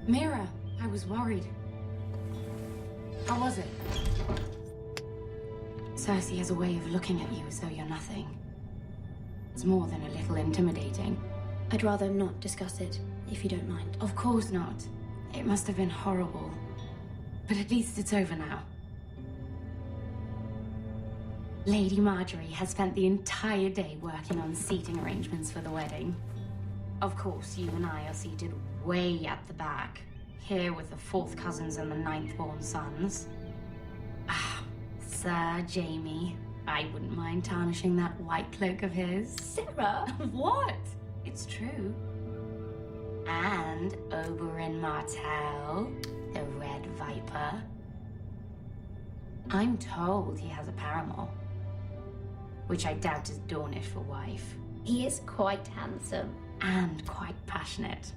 Mira, I was worried. How was it? Cersei has a way of looking at you as though you're nothing. It's more than a little intimidating. I'd rather not discuss it, if you don't mind. Of course not. It must have been horrible. But at least it's over now. Lady Marjorie has spent the entire day working on seating arrangements for the wedding. Of course, you and I are seated way at the back, here with the 4th cousins and the 9th-born sons. Ah, Sir Jamie. I wouldn't mind tarnishing that white cloak of his. Sarah! What? It's true. And Oberyn Martell, the Red Viper. I'm told he has a paramour, which I doubt is Dornish for wife. He is quite handsome. And quite passionate,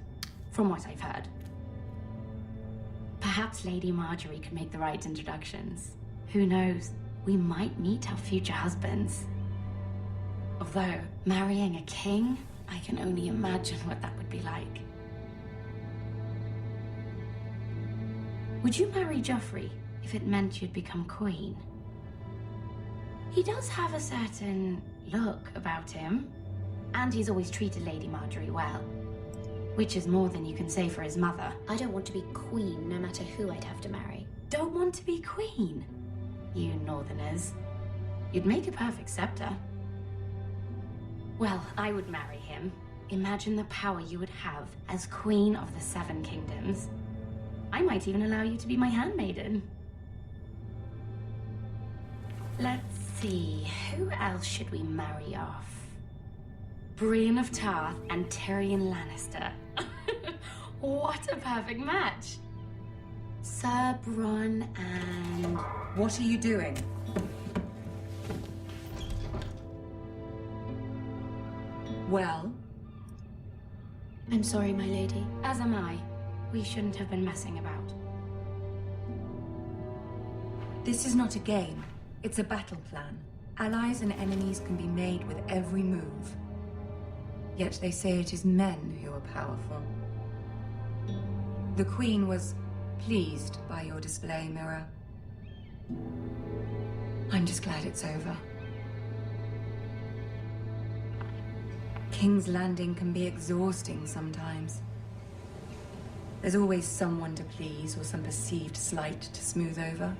from what I've heard. Perhaps Lady Marjorie could make the right introductions. Who knows? We might meet our future husbands. Although, marrying a king, I can only imagine what that would be like. Would you marry Joffrey if it meant you'd become queen? He does have a certain look about him, and he's always treated Lady Marjorie well. Which is more than you can say for his mother. I don't want to be queen, no matter who I'd have to marry. Don't want to be queen? You northerners. You'd make a perfect scepter. Well, I would marry him. Imagine the power you would have as Queen of the 7 Kingdoms. I might even allow you to be my handmaiden. Let's see, who else should we marry off? Brienne of Tarth and Tyrion Lannister. What a perfect match! Sir Bronn and... What are you doing? Well? I'm sorry, my lady. As am I. We shouldn't have been messing about. This is not a game. It's a battle plan. Allies and enemies can be made with every move. Yet they say it is men who are powerful. The Queen was pleased by your display, Mira. I'm just glad it's over. King's Landing can be exhausting sometimes. There's always someone to please or some perceived slight to smooth over.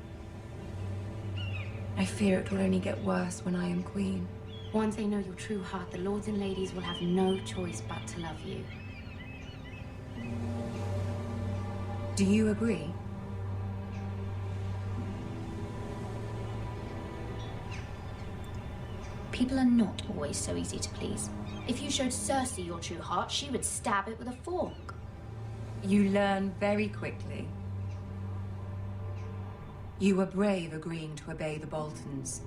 I fear it will only get worse when I am queen. Once they know your true heart, the lords and ladies will have no choice but to love you. Do you agree? People are not always so easy to please. If you showed Cersei your true heart, she would stab it with a fork. You learn very quickly. You were brave agreeing to obey the Boltons.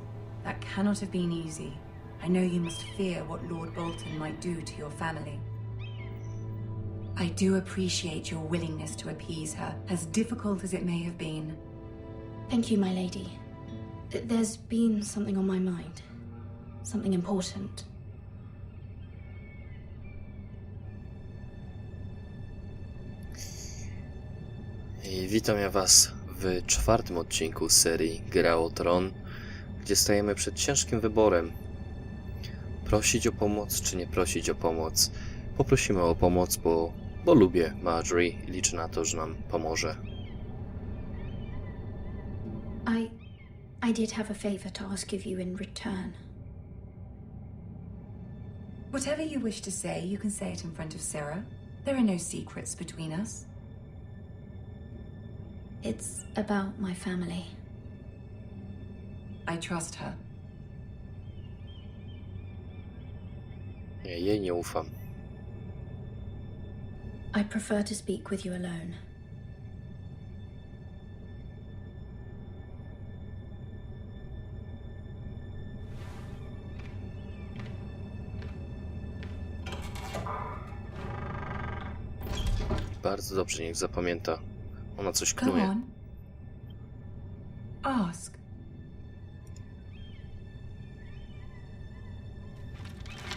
That cannot have been easy. I know you must fear what Lord Bolton might do to your family. I do appreciate your willingness to appease her, as difficult as it may have been. Thank you, my lady. There's been something on my mind. Something important. I witam ja Was w 4. odcinku serii Gra o Tron, gdzie stajemy przed ciężkim wyborem. Prosić o pomoc, czy nie prosić o pomoc? Poprosimy o pomoc, bo lubię Marjorie i liczę na to, że nam pomoże. I did have a favor to ask of you in return. Whatever you wish to say, you can say it in front of Sarah. There are no secrets between us. It's about my family. I trust her. Ja jej nie ufam. I prefer to speak with you alone. Bardzo dobrze, niech zapamięta. Ona coś Go knuje. on. Ask.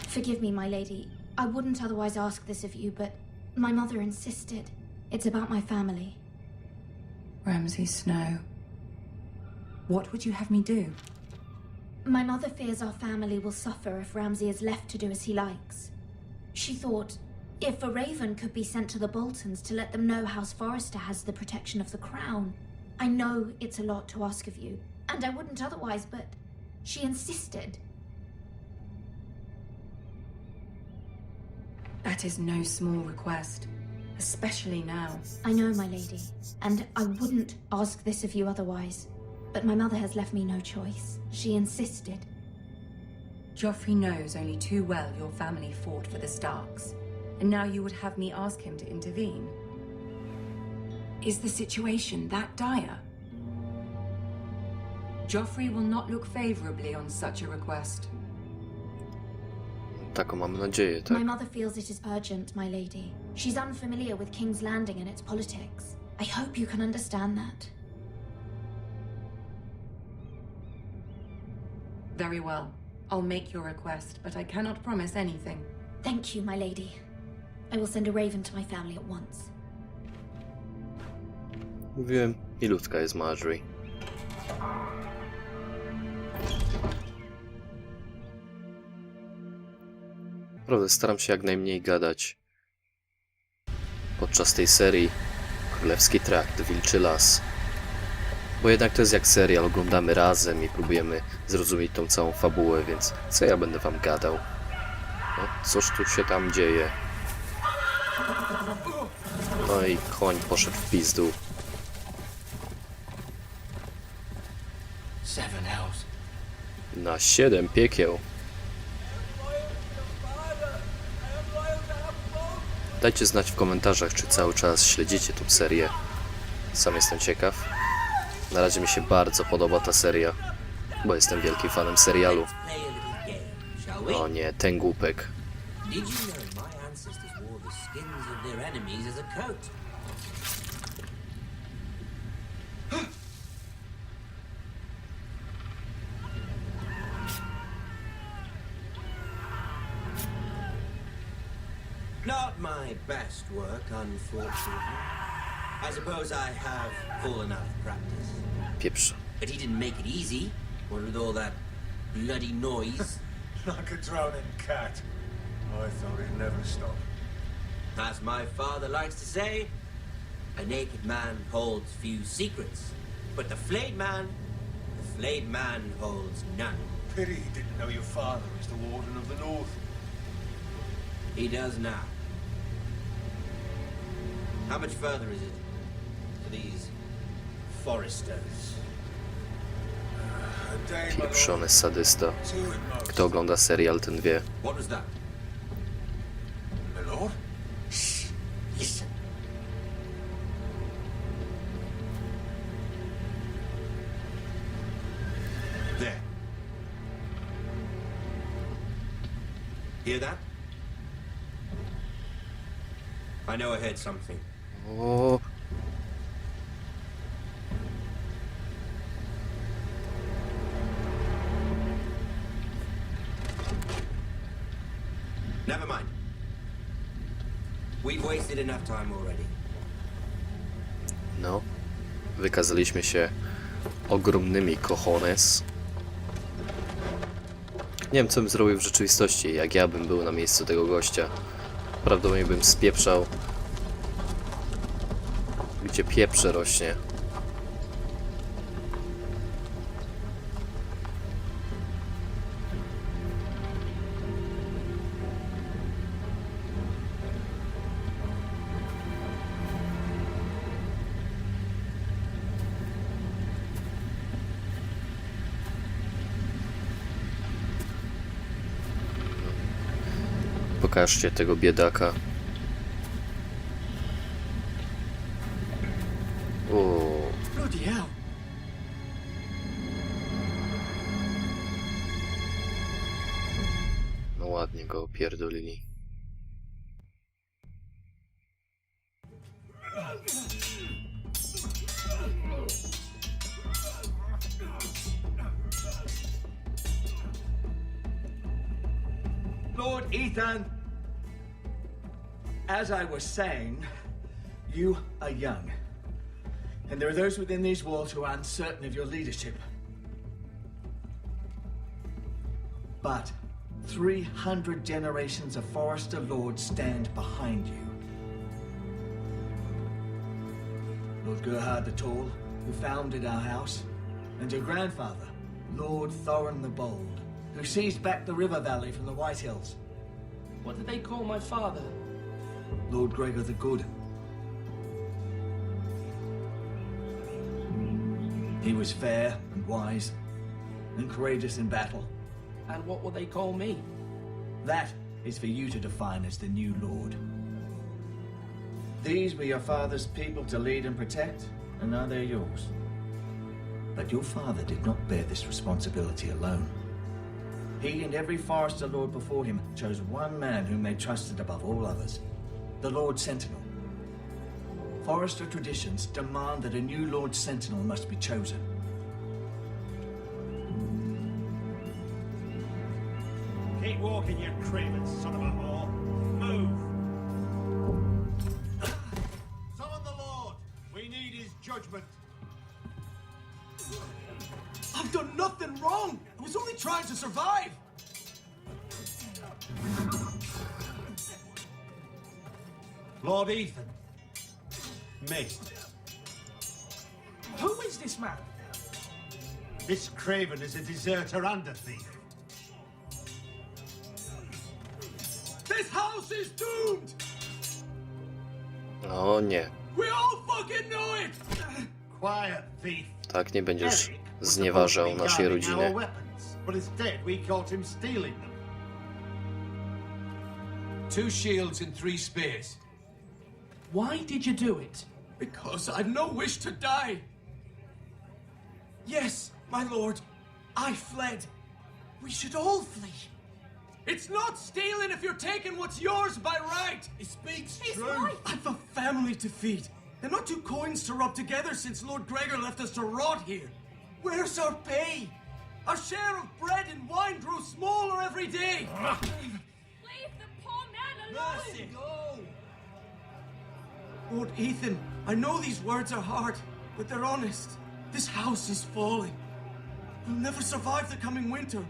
Forgive me, my lady. I wouldn't otherwise ask this of you, but my mother insisted. It's about my family. Ramsay Snow. What would you have me do? My mother fears our family will suffer if Ramsay is left to do as he likes. She thought if a raven could be sent to the Boltons to let them know House Forrester has the protection of the crown. I know it's a lot to ask of you, and I wouldn't otherwise, but she insisted. That is no small request, especially now. I know, my lady, and I wouldn't ask this of you otherwise. But my mother has left me no choice. She insisted. Joffrey knows only too well your family fought for the Starks, and now you would have me ask him to intervene. Is the situation that dire? Joffrey will not look favorably on such a request. Taką mam nadzieję, tak? My mother feels it is urgent, my lady. She's unfamiliar with King's Landing and its politics. I hope you can understand that. Very well. I'll make your request, but I cannot promise anything. Thank you, my lady. I will send a raven to my family at once. Mówiłem, milutka jest Marjorie. Naprawdę staram się jak najmniej gadać podczas tej serii. Królewski Trakt, Wilczy Las. Bo jednak to jest jak serial, oglądamy razem i próbujemy zrozumieć tą całą fabułę, więc co ja będę wam gadał? No, cóż tu się tam dzieje? No i koń poszedł w pizdu. Na 7 piekieł. Dajcie znać w komentarzach, czy cały czas śledzicie tą serię. Sam jestem ciekaw. Na razie mi się bardzo podoba ta seria, bo jestem wielkim fanem serialu. O nie, ten głupek. Not my best work, unfortunately. I suppose I have full enough practice. Pieprz. But he didn't make it easy, what with all that bloody noise. Like a drowning cat. I thought he'd never stop. As my father likes to say, a naked man holds few secrets, but the flayed man holds none. Pity he didn't know your father was the Warden of the North. He does now. How much further is it to these Forresters? A day, my lord. Pieprzony sadysta. 2 at most. Kto ogląda serial, ten wie. What was that? My lord? Shh! Listen. There. Hear that? I know I heard something. O, Never mind. We've wasted enough time already. no. Wykazaliśmy się ogromnymi cojones. Nie wiem, co bym zrobił w rzeczywistości, jak ja bym był na miejscu tego gościa. Prawdopodobnie bym spieprzał, gdzie pieprze rośnie. Pokażcie tego biedaka. O, Bloody hell. no ładnie go opierdolili. Lord Ethan, as I was saying, You are young, and there are those within these walls who are uncertain of your leadership. But 300 generations of Forester Lords stand behind you. Lord Gerhard the Tall, who founded our house, and your grandfather, Lord Thorin the Bold, who seized back the river valley from the White Hills. What did they call my father? Lord Gregor the Good. He was fair and wise, and courageous in battle. And what will they call me? That is for you to define as the new Lord. These were your father's people to lead and protect, and now they're yours. But your father did not bear this responsibility alone. He and every Forester Lord before him chose one man whom they trusted above all others, the Lord Sentinel. Forester traditions demand that a new Lord Sentinel must be chosen. Keep walking, you craven son of a whore. Move! Summon the Lord! We need his judgment. I've done nothing wrong! I was only trying to survive! Lord Ethan. Me. Who is this man? This craven is a deserter and a thief. This house is doomed! O nie, We all fucking know it! Quiet, thief. tak nie będziesz Eric was znieważał supposed to be naszej guarding our rodziny. weapons, but instead we caught him stealing them. 2 shields and 3 spears. Why did you do it? Because I've no wish to die. Yes, my lord, I fled. We should all flee. It's not stealing if you're taking what's yours by right. He speaks He's true. right. I've a family to feed, and not 2 coins to rub together since Lord Gregor left us to rot here. Where's our pay? Our share of bread and wine grows smaller every day. Leave the poor man alone! Mercy, go. Lord Ethan, I know these words are hard, but they're honest. This house is falling. We'll never survive the coming winter.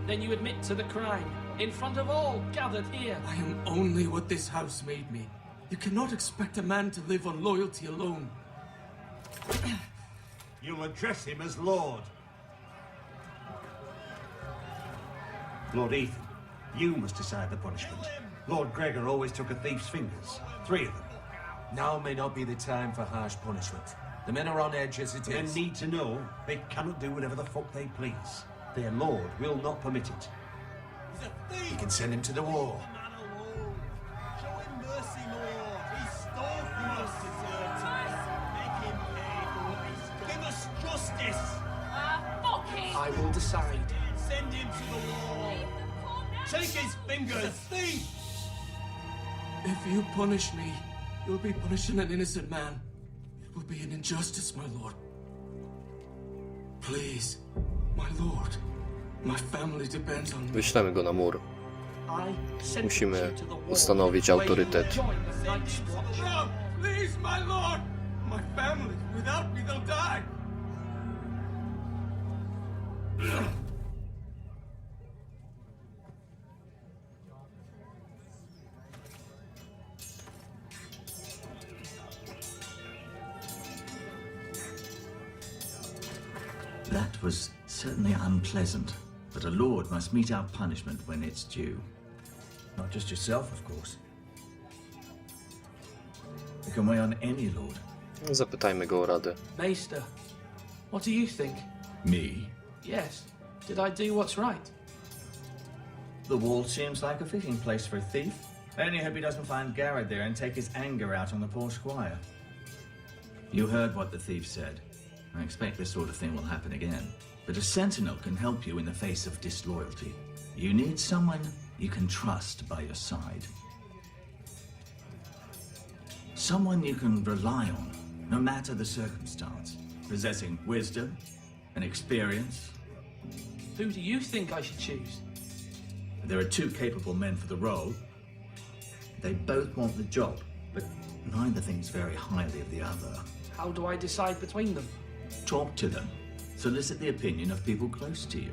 Then you admit to the crime, in front of all gathered here. I am only what this house made me. You cannot expect a man to live on loyalty alone. You'll address him as Lord. Lord Ethan, you must decide the punishment. Lord Gregor always took a thief's fingers. 3 of them. Now may not be the time for harsh punishment. The men are on edge as it Men is. need to know they cannot do whatever the fuck they please. Their lord will not permit it. He's a thief. You can send him to the wall. Show him mercy, Lord. He stole from us. Make him pay for what he stole. Give us justice. Fuck him! I will decide. Send him to the wall. Leave the poor man Take his fingers. He's a thief. If you punish me, you'll be punishing an innocent man. It will be an injustice, my lord. Please, my lord. My family depends on me. Wyślemy go na mur. I sentence Musimy you to the wall, ustanowić where you autorytet. join the Night's Watch. No, please, my lord. My family. Without me, they'll die. That was certainly unpleasant, but a lord must mete out punishment when it's due. Not just yourself, of course. You can weigh on any lord. Zapytajmy go o radę. Maester, what do you think? Me? Yes. Did I do what's right? The wall seems like a fitting place for a thief. I only hope he doesn't find Garrett there and take his anger out on the poor squire. You heard what the thief said. I expect this sort of thing will happen again. But a sentinel can help you in the face of disloyalty. You need someone you can trust by your side. Someone you can rely on, no matter the circumstance. Possessing wisdom and experience. Who do you think I should choose? There are 2 capable men for the role. They both want the job, but neither thinks very highly of the other. How do I decide between them? Talk to them. Solicit the opinion of people close to you.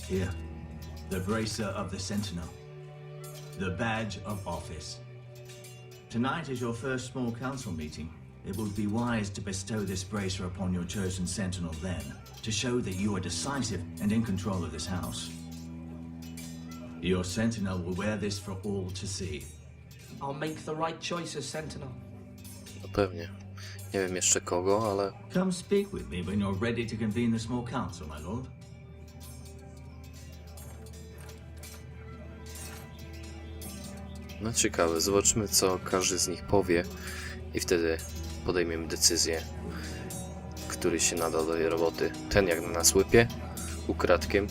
Here, the bracer of the Sentinel. The badge of office. Tonight is your first small council meeting. It would be wise to bestow this bracer upon your chosen Sentinel then, to show that you are decisive and in control of this house. Your Sentinel will wear this for all to see. I'll make the right choice as Sentinel. No pewnie. Nie wiem jeszcze kogo, ale... Come speak with me when you're ready to convene the small council, my lord. No ciekawe, zobaczymy co każdy z nich powie i wtedy podejmiemy decyzję, który się nada do tej roboty. Ten jak na nas łypie, ukradkiem.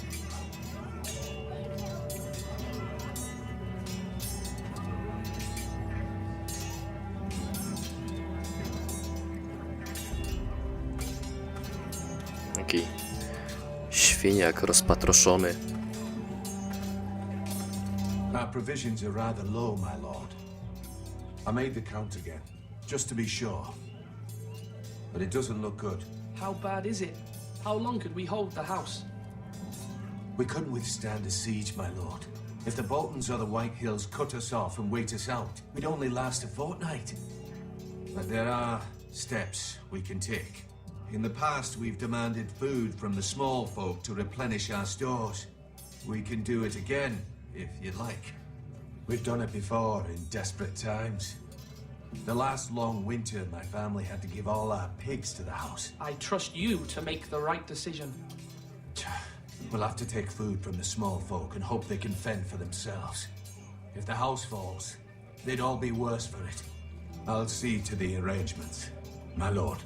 Taki świniak rozpatroszony. Our provisions are rather low, my lord. I made the count again, just to be sure. But it doesn't look good. How bad is it? How long could we hold the house? We couldn't withstand a siege, my lord. If the Boltons or the White Hills cut us off and wait us out, we'd only last a fortnight. But there are steps we can take. In the past, we've demanded food from the small folk to replenish our stores. We can do it again, if you'd like. We've done it before in desperate times. The last long winter, my family had to give all our pigs to the house. I trust you to make the right decision. We'll have to take food from the small folk and hope they can fend for themselves. If the house falls, they'd all be worse for it. I'll see to the arrangements, my lord.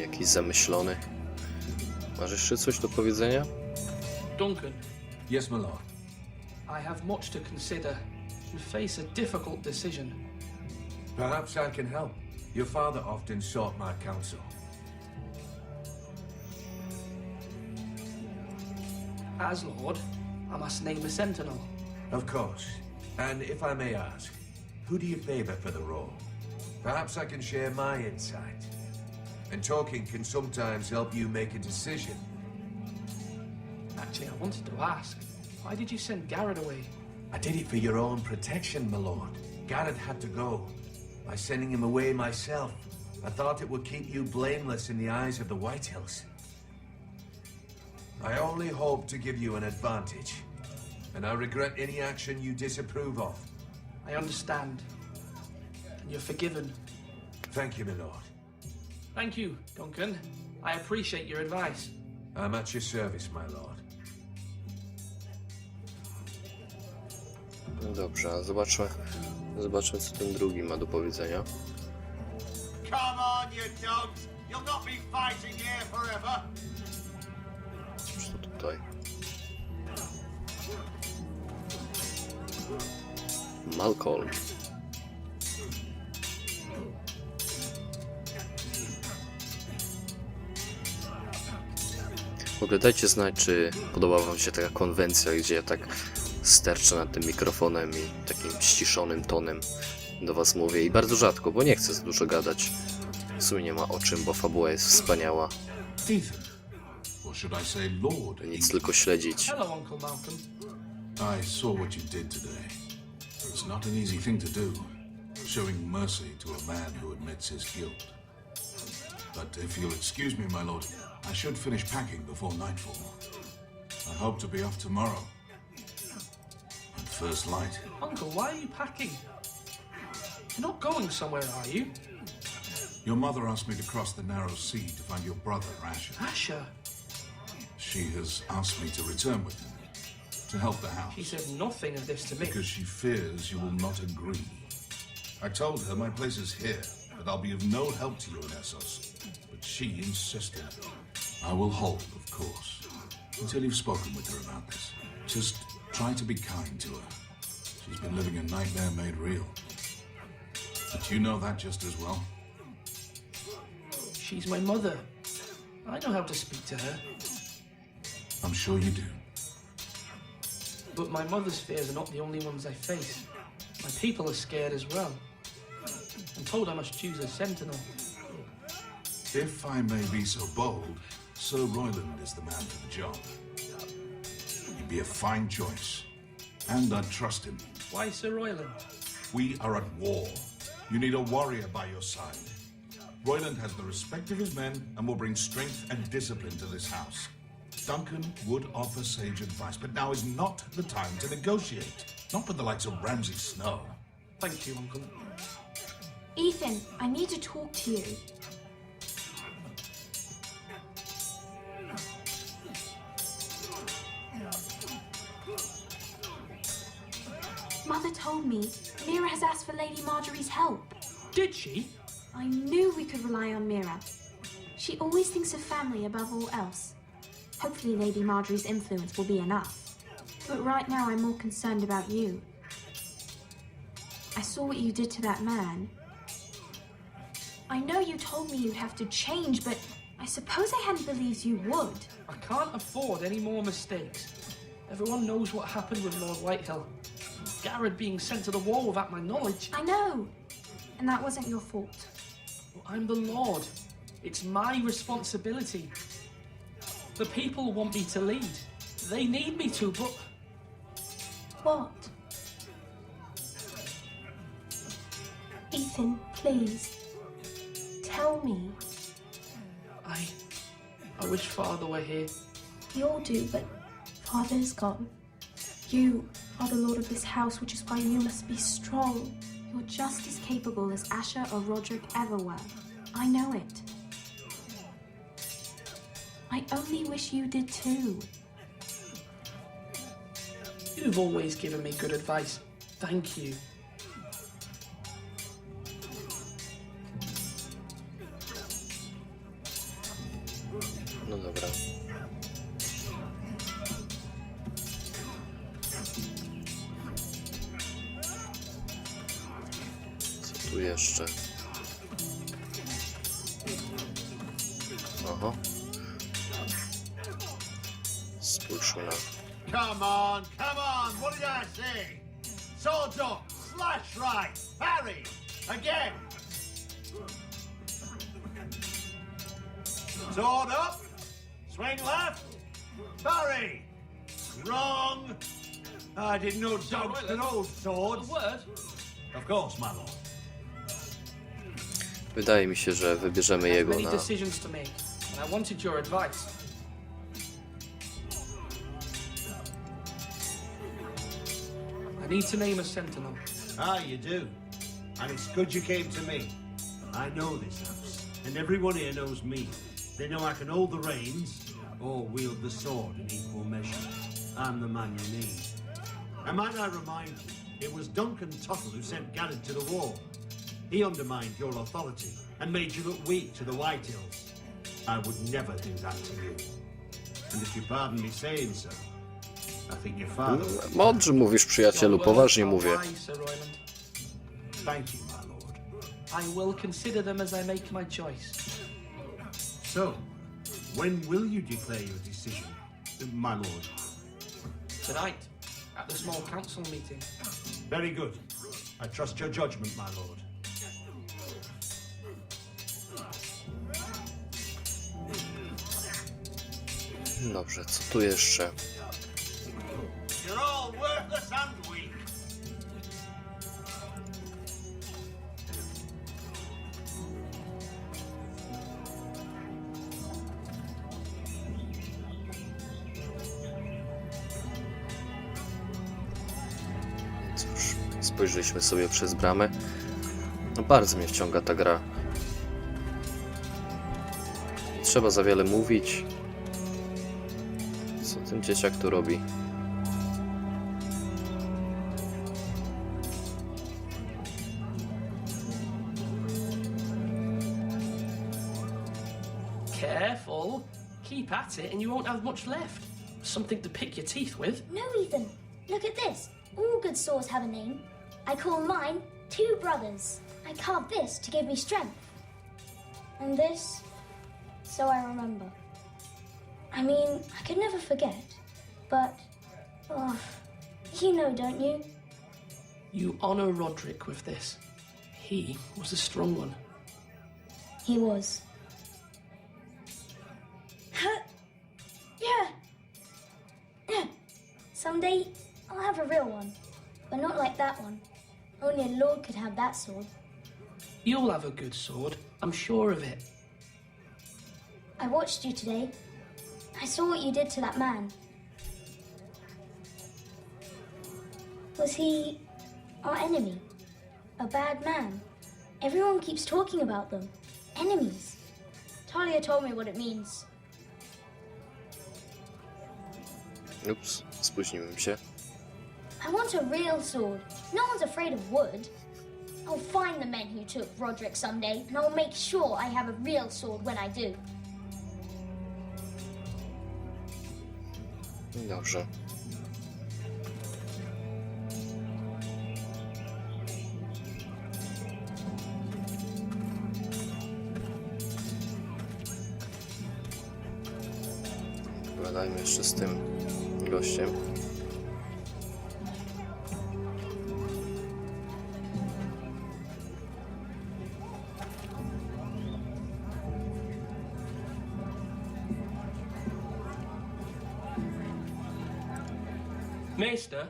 Jakiś zamyślony. Masz jeszcze coś do powiedzenia? Duncan, Yes, my lord. I have much to consider and face a difficult decision. Perhaps I can help. Your father often sought my counsel. As Lord, I must name a sentinel. Of course. And if I may ask, who do you favor for the role? Perhaps I can share my insight. And talking can sometimes help you make a decision. Actually, I wanted to ask, why did you send Garrett away? I did it for your own protection, my lord. Garrett had to go. By sending him away myself, I thought it would keep you blameless in the eyes of the White Hills. I only hope to give you an advantage, and I regret any action you disapprove of. I understand. And you're forgiven. Thank you, my lord. Thank you, Duncan. I appreciate your advice. I'm at your service, my lord. No dobrze, a zobaczmy co ten drugi ma do powiedzenia. Come on, you dogs! You'll not be fighting here forever! Co tutaj? Malcolm. W ogóle dajcie znać, czy podobała wam się taka konwencja, gdzie ja tak sterczę nad tym mikrofonem i takim ściszonym tonem do was mówię. I bardzo rzadko, bo nie chcę za dużo gadać. W sumie nie ma o czym, bo fabuła jest wspaniała. Ethan, or should I say Lord? Nic tylko śledzić. Hello, Uncle Malcolm. I saw what you did today. It's not an easy thing to do, showing mercy to a man who admits his guilt. But if you'll excuse me, my lord, I should finish packing before nightfall. I hope to be off tomorrow. At first light. Uncle, why are you packing? You're not going somewhere, are you? Your mother asked me to cross the narrow sea to find your brother, Asher. Asher? She has asked me to return with him, to help the house. She said nothing of this to me. Because she fears you will not agree. I told her my place is here, that I'll be of no help to you in Essos. But she insisted. I will hold, of course, until you've spoken with her about this. Just try to be kind to her. She's been living a nightmare made real. But you know that just as well. She's my mother. I know how to speak to her. I'm sure you do. But my mother's fears are not the only ones I face. My people are scared as well. I'm told I must choose a sentinel. If I may be so bold, Sir Royland is the man for the job. He'd be a fine choice. And I'd trust him. Why Sir Royland? We are at war. You need a warrior by your side. Royland has the respect of his men and will bring strength and discipline to this house. Duncan would offer sage advice, but now is not the time to negotiate. Not with the likes of Ramsay Snow. Thank you, Uncle. Ethan, I need to talk to you. Mother told me Mira has asked for Lady Marjorie's help. Did she? I knew we could rely on Mira. She always thinks of family above all else. Hopefully Lady Marjorie's influence will be enough. But right now I'm more concerned about you. I saw what you did to that man. I know you told me you'd have to change, but I suppose I hadn't believed you would. I can't afford any more mistakes. Everyone knows what happened with Lord Whitehill. Garrett being sent to the war without my knowledge. I know. And that wasn't your fault. Well, I'm the Lord. It's my responsibility. The people want me to lead. They need me to, but... What? Ethan, please. Tell me. I wish Father were here. We all do, but Father is gone. You are the lord of this house, which is why you must be strong. You're just as capable as Asher or Roderick ever were. I know it. I only wish you did too. You've always given me good advice. Thank you. No dobra. Co tu jeszcze? Aha. Spójrzmy na... Come on, what did I say? Swords up, slash right, parry, again. Sword up, swing left, parry. Wrong. I didn't know dogs could hold swords. A word? Of course, my lord. Wydaje mi się, że wybierzemy jego Many na... decisions to make, and I wanted your advice. I need to name a sentinel. Ah, you do. And it's good you came to me. I know this house, and everyone here knows me. They know I can hold the reins or wield the sword in equal measure. I'm the man you need. And might I remind you, it was Duncan Tuttle who sent Garrett to the war. He undermined your authority and made you look weak to the Whitehills. I would never do that to you. And if you pardon me saying so, I think your father... Mądrze mówisz, przyjacielu, poważnie mówię. Thank you, my lord. I will consider them as I make my choice. So, when will you declare your decision, my lord? Tonight, at the small council meeting. Very good. I trust your judgment, my lord. Dobrze, co tu jeszcze? You're all worthless and weak. Cóż, spojrzeliśmy sobie przez bramę. No bardzo mnie wciąga ta gra. Nie trzeba za wiele mówić. Co ten dzieciak tu robi? Careful. Keep at it and you won't have much left. Something to pick your teeth with. No, Ethan. Look at this. All good swords have a name. I call mine Two Brothers. I carved this to give me strength. And this, so I remember. I mean, I could never forget, but, oh, you know, don't you? You honor Roderick with this. He was a strong one. He was. Yeah. Yeah. Someday, I'll have a real one, but not like that one. Only a lord could have that sword. You'll have a good sword, I'm sure of it. I watched you today. I saw what you did to that man. Was he our enemy? A bad man? Everyone keeps talking about them. Enemies. Talia told me what it means. Ups, spóźniłem się. I want a real sword. No one's afraid of wood. I'll find the men who took Roderick someday, and I'll make sure I have a real sword when I do. Dobrze. Pogadajmy jeszcze z tym gościem. Maester?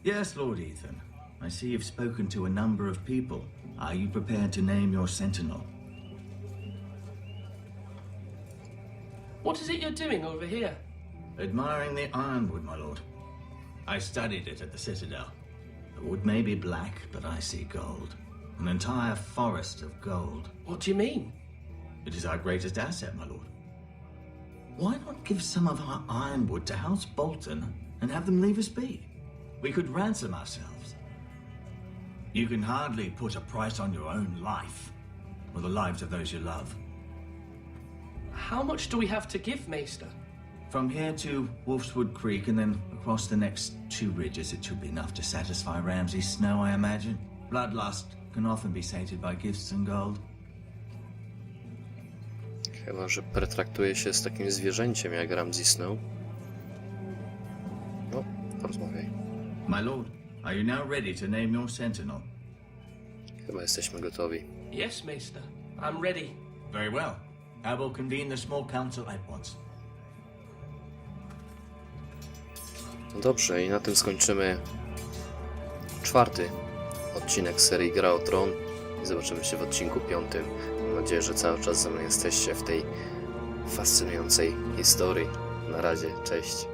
Yes, Lord Ethan. I see you've spoken to a number of people. Are you prepared to name your sentinel? What is it you're doing over here? Admiring the ironwood, my lord. I studied it at the Citadel. The wood may be black, but I see gold. An entire forest of gold. What do you mean? It is our greatest asset, my lord. Why not give some of our ironwood to House Bolton and have them leave us be? We could ransom ourselves. You can hardly put a price on your own life, or the lives of those you love. How much do we have to give, Maester? From here to Wolfswood Creek and then across the next 2 ridges, it should be enough to satisfy Ramsay Snow, I imagine. Bloodlust can often be sated by gifts and gold. Chyba że pretraktuje się z takim zwierzęciem jak Ramsay Snow. No, porozmawiaj. My lord, are you now ready to name your sentinel? Chyba jesteśmy gotowi. Yes, Maester. I'm ready. Very well. I will convene the small council at once. No dobrze, i na tym skończymy 4. odcinek serii Gra o Tron. I zobaczymy się w odcinku 5. Mam nadzieję, że cały czas ze mną jesteście w tej fascynującej historii. Na razie, cześć.